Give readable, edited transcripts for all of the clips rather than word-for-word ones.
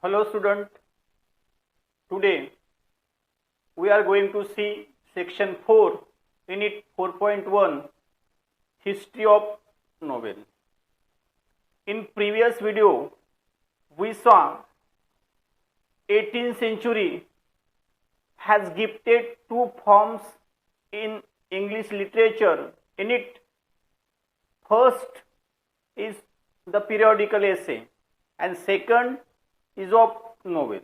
Hello student, today we are going to see section 4 in it 4.1 history of novel. In previous video we saw 18th century has gifted two forms in English literature. In it, first is the periodical essay and second is of novel.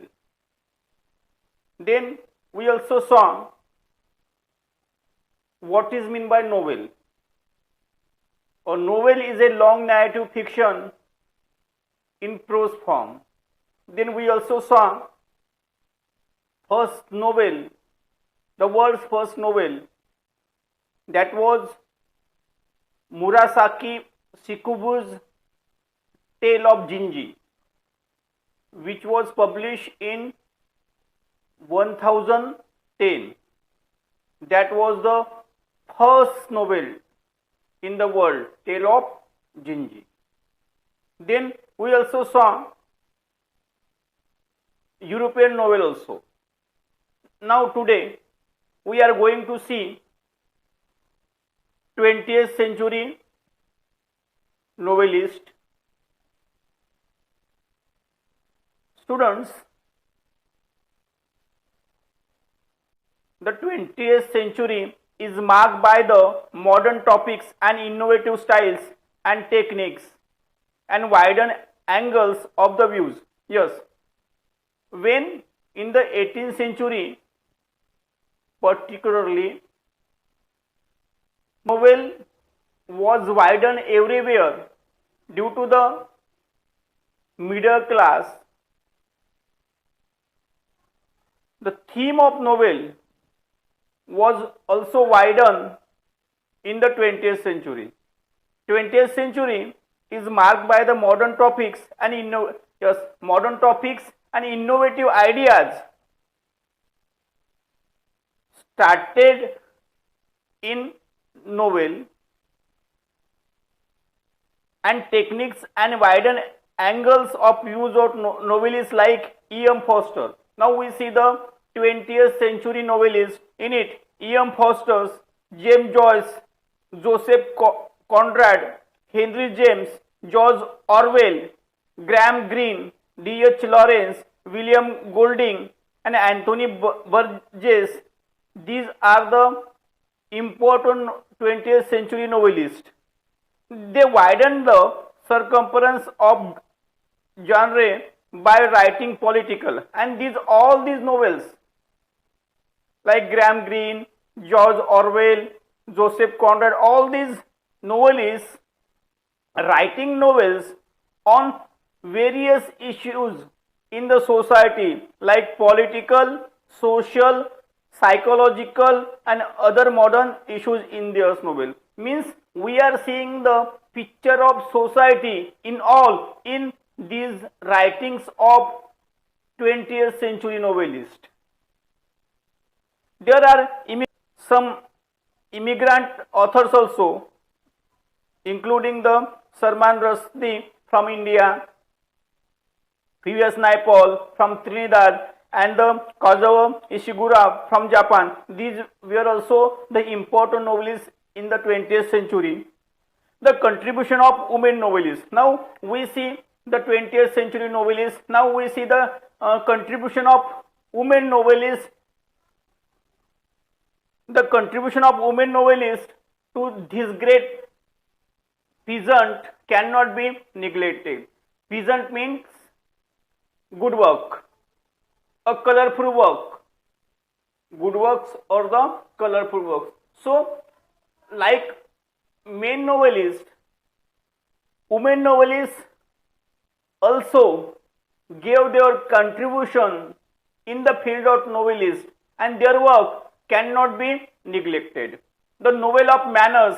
Then we also saw what is meant by novel. A novel is a long narrative fiction in prose form. Then we also saw first novel, the world's first novel, that was Murasaki Shikubu's Tale of Jinji, which was published in 1010. That was the first novel in the world, Tale of Jinji. Then we also saw European novel also. Now today we are going to see 20th century novelist. Students, the 20th century is marked by the modern topics and innovative styles and techniques and widened angles of the views. Yes, when in the 18th century particularly, novel was widened everywhere due to the middle class. The theme of novel was also widened in the 20th century. 20th century is marked by the modern topics and innovative ideas started in novel and techniques and widened angles of views of novelists like E.M. Forster. Now we see the 20th century novelists. In it, E.M. Forster, James Joyce, Joseph Conrad, Henry James, George Orwell, Graham Greene, D.H. Lawrence, William Golding and Anthony Burgess. These are the important 20th century novelists. They widened the circumference of genre by writing political, and all these novels like Graham Greene, George Orwell, Joseph Conrad, all these novelists writing novels on various issues in the society like political, social, psychological and other modern issues in their novel. Means we are seeing the picture of society in these writings of 20th century novelists. There are some immigrant authors also, including the Salman Rushdie from India, P.S. Naipaul from Trinidad and the Kazuo Ishiguro from Japan. These were also the important novelists in the 20th century. The contribution of women novelists. Now we see the 20th century novelists. Now we see the contribution of women novelists. The contribution of women novelists to this great peasant cannot be neglected. Peasant means good work, a colorful work, good works or the colorful works. So, like men novelists, women novelists also gave their contribution in the field of novelist, and their work cannot be neglected. The novel of manners,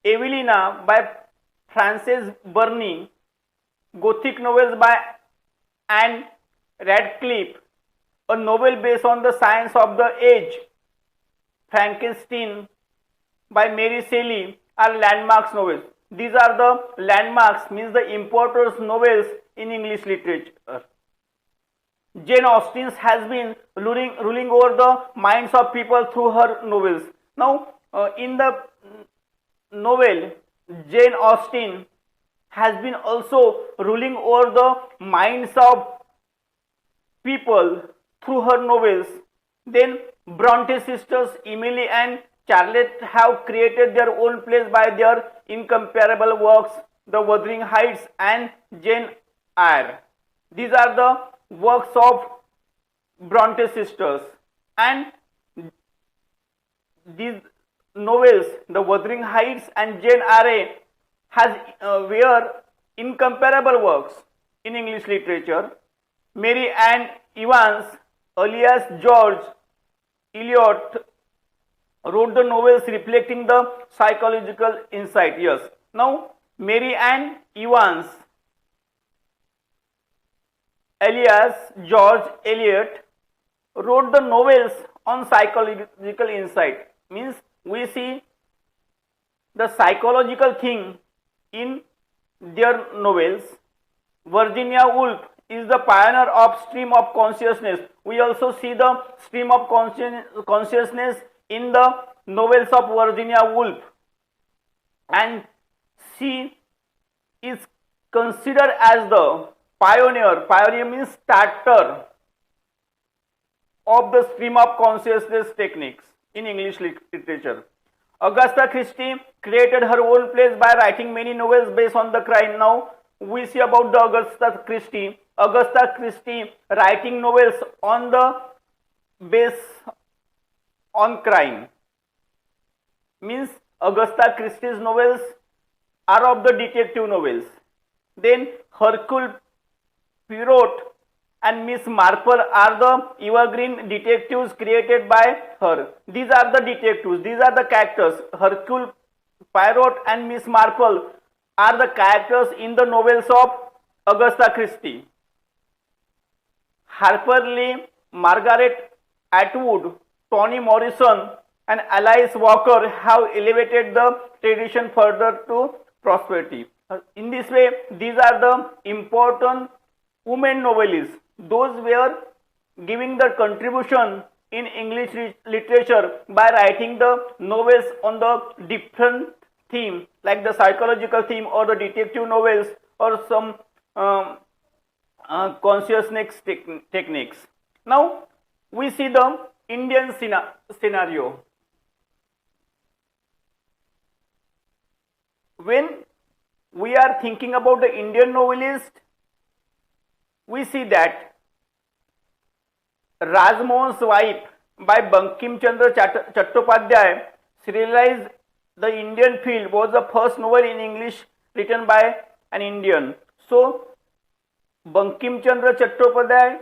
Evelina by Frances Burney, Gothic novels by Anne Radcliffe, a novel based on the science of the age, Frankenstein by Mary Shelley are landmarks novels. These are the landmarks, means the important novels in English literature. Jane Austen has been ruling over the minds of people through her novels. Now, in the novel, Jane Austen has been also ruling over the minds of people through her novels. Then Bronte sisters Emily and Charlotte have created their own place by their incomparable works, The Wuthering Heights and Jane Eyre. These are the works of Bronte sisters, and these novels, The Wuthering Heights and Jane Eyre, has were incomparable works in English literature. Mary Ann Evans, alias George Eliot, wrote the novels reflecting the psychological insight. Yes. Now, Mary Ann Evans, alias George Eliot, wrote the novels on psychological insight. Means we see the psychological thing in their novels. Virginia Woolf is the pioneer of stream of consciousness. We also see the stream of consciousness in the novels of Virginia Woolf, and she is considered as the pioneer. Pioneer means starter of the stream of consciousness techniques in English literature. Agatha Christie created her own place by writing many novels based on the crime. Now we see about the Agatha Christie. Agatha Christie writing novels on the base on crime. Means Agatha Christie's novels are of the detective novels. Then Hercule Poirot and Miss Marple are the evergreen detectives created by her. These are the detectives, these are the characters. Hercule Poirot and Miss Marple are the characters in the novels of Agatha Christie. Harper Lee, Margaret Atwood, Toni Morrison and Alice Walker have elevated the tradition further to prosperity. In this way, these are the important women novelists. Those were giving their contribution in English literature by writing the novels on the different theme, like the psychological theme or the detective novels or some consciousness techniques. Now we see the Indian scenario. When we are thinking about the Indian novelist, we see that Rajmohan's Wife by Bankim Chandra Chattopadhyay serialized the Indian field was the first novel in English written by an Indian. So Bankim Chandra Chattopadhyay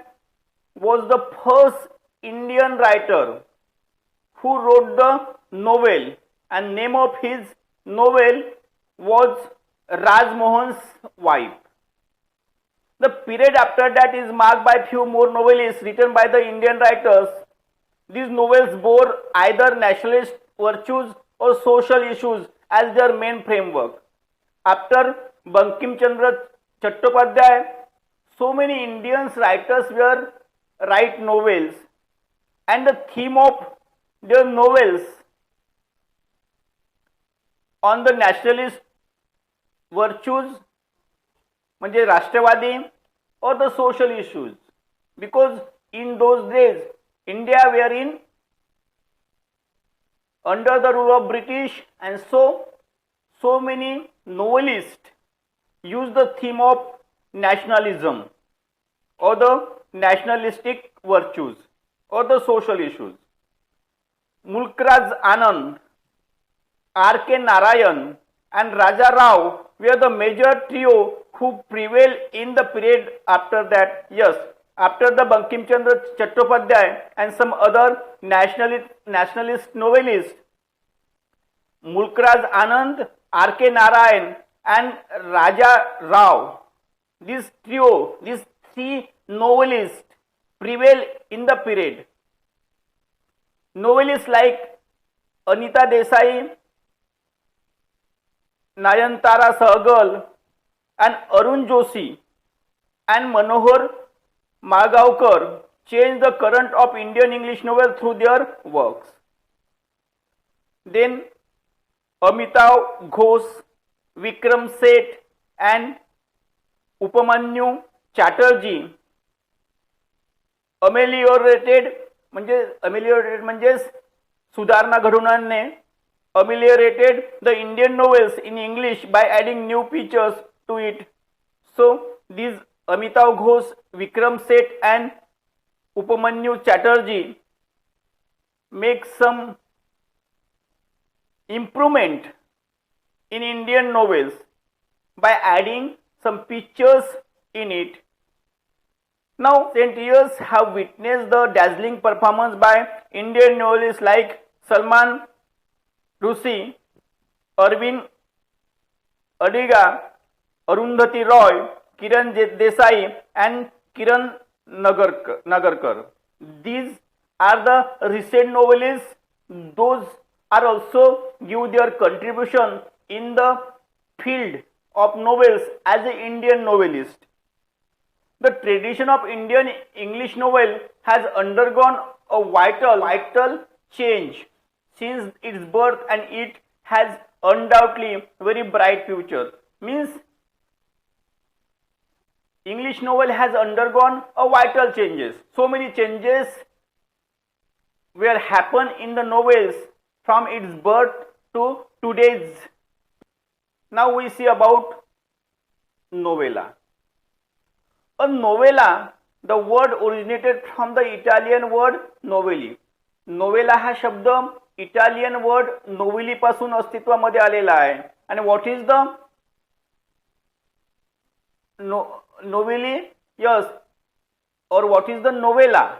was the first Indian writer who wrote the novel, and name of his novel was Rajmohan's Wife. The period after that is marked by few more novels written by the Indian writers. These novels bore either nationalist virtues or social issues as their main framework. After Bankim Chandra Chattopadhyay, so many Indian writers were write novels, and the theme of their novels on the nationalist virtues म्हणजे राष्ट्रवादी or the social issues, because in those days India were in under the rule of British, and so many novelists use the theme of nationalism or the nationalistic virtues or the social issues. Mulkraj Anand, R.K. Narayan and Raja Rao were the major trio who prevailed in the period after that. Yes, after the Bankim Chandra Chattopadhyay and some other nationalist novelists, Mulkraj Anand, R.K. Narayan and Raja Rao, this trio, these three novelists prevail in the period. Novelists like Anita Desai, Nayantara Sahgal and Arun Joshi and Manohar Margavkar changed the current of Indian English novel through their works. Then Amitav Ghosh, Vikram Seth and Upamanyu Chatterjee ameliorated म्हणजे सुधारणा घडवून आणणे, ameliorated the Indian novels in English by adding new features to it. So these Amitav Ghosh, Vikram Seth and Upamanyu Chatterjee make some improvement in Indian novels by adding some features in it. Now, recent years have witnessed the dazzling performance by Indian novelists like Salman Rushdie, Arvind Adiga, Arundhati Roy, Kiran Desai and Kiran Nagarkar. These are the recent novelists. Those are also give their contribution in the field of novels as an Indian novelist. The tradition of Indian English novel has undergone a vital change since its birth, and it has undoubtedly very bright future. Means English novel has undergone a vital changes. So many changes were happen in the novels from its birth to today's. Now we see about novella. A novella, the word originated from the Italian word novelli. Novella हा शब्द Italian word नोवेली पासून अस्तित्वामध्ये आलेला आहे. आणि what is the novelli? Yes, or what is the novella?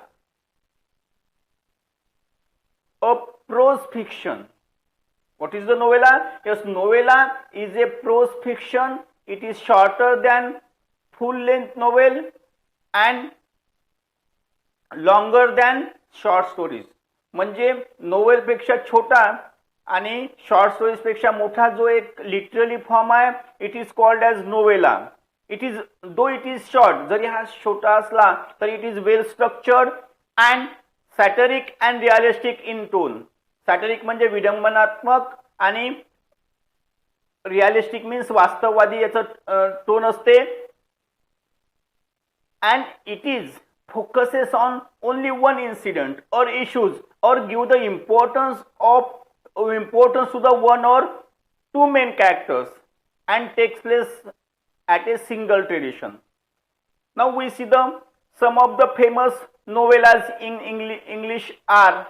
A prose fiction. What is the novella? Yes, novella is a prose fiction. It is shorter than full length novel and longer than short stories. म्हणजे novel पेक्षा छोटा आणि short stories पेक्षा मोठा जो एक literally form आहे, it is called as novella. It is though it is short, जरी हा छोटा असला तरी it is well structured and satiric and realistic in tone. Satiric म्हणजे विडंबनात्मक आणि रिअलिस्टिक मीन्स वास्तववादी याचं टोन असते. And it is focuses on only one incident or issues, or give the importance to the one or two main characters, and takes place at a single tradition. Now we see some of the famous novellas in English are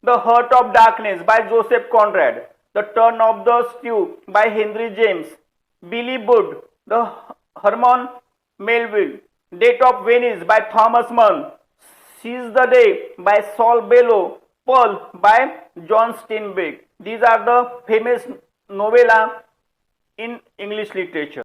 The Heart of Darkness by Joseph Conrad, The Turn of the Screw by Henry James, Billy Budd, The Herman Melville, Date of Venice by Thomas Mann, Seize the Day by Saul Bellow, Pearl by John Steinbeck. These are the famous novella in English literature.